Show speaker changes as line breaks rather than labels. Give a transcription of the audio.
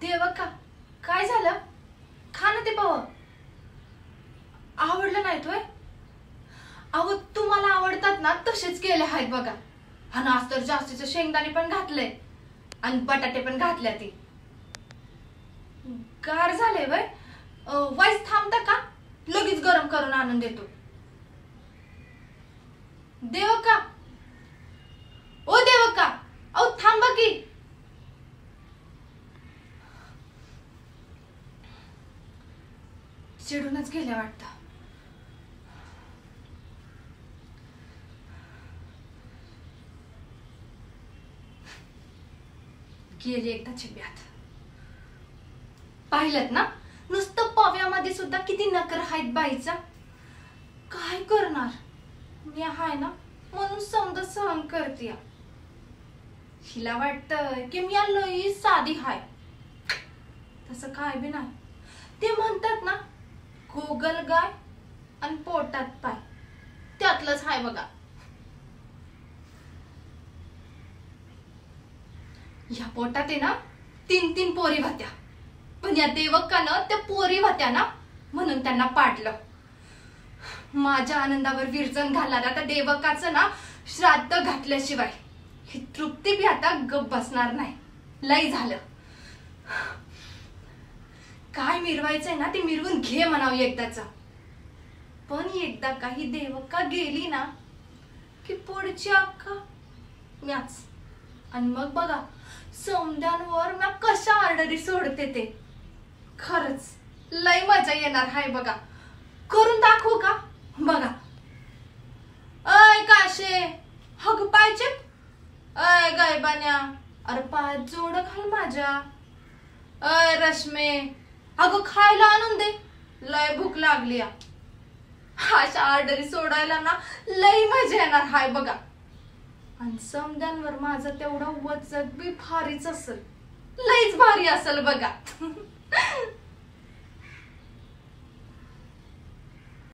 देवका काय झालं? खा ना ते पाव. आवडलं नाही तोय? अहो तुम्हाला आवडतात ना तसेच केले आहेत बघा. हा नाच तर जास्तीचं शेंगदाणे पण घातलंय आणि बटाटे पण घातल्या. ती गार झाले वय. वाईस थांबता का? लगेच गरम करून आणून देतो. देवका, ओ देवका, अहो थांबा की. चिडूनच गेल्या वाटतं. गेली एकदा चिब्यात. पाहिलं ना, नुसतं पव्यामध्ये सुद्धा किती नकर आहेत बाईचा. काय करणार, मी हाय ना म्हणून समजा सहन करते. हिला वाटतं की मी लई साधी हाय. तसं काय बी नाही. ते म्हणतात ना, गोगल गाय आणि पोटात पाय, त्यातलंच हाय बघा. या पोटात आहे ना 3 पोरी होत्या, पण या देवकानं त्या पोरी होत्या ना म्हणून त्यांना पाडलं. माझ्या आनंदावर विरजन घालणारा त्या देवकाचं ना श्राद्ध घातल्याशिवाय ही तृप्ती बी आता गप बसणार नाही. लई झालं. काय मिरवायचंय ना ते मिरवून घे म्हणावं एकदाच. पण एकदा काही देवका गेली ना की पुढची अक्का म्याच. आणि मग बघा समद्यांवर मी कशा ऑर्डरी सोडते ते. खरंच लई मजा येणार हाय बघा. करून दाखवू का? बघा. अय काशे, हग पाहिजे. अय गायबान्या, अरे पाय जोड घाल माझ्या. अय रश्मे, अगं खायला आणून दे, लय भूक लागली. अशा ऑर्डरी सोडायला ना लई मजा येणार हाय बघा. आणि समद्यांवर माझं तेवढं वचक बी भारीच असेल. लईच भारी असेल बघा.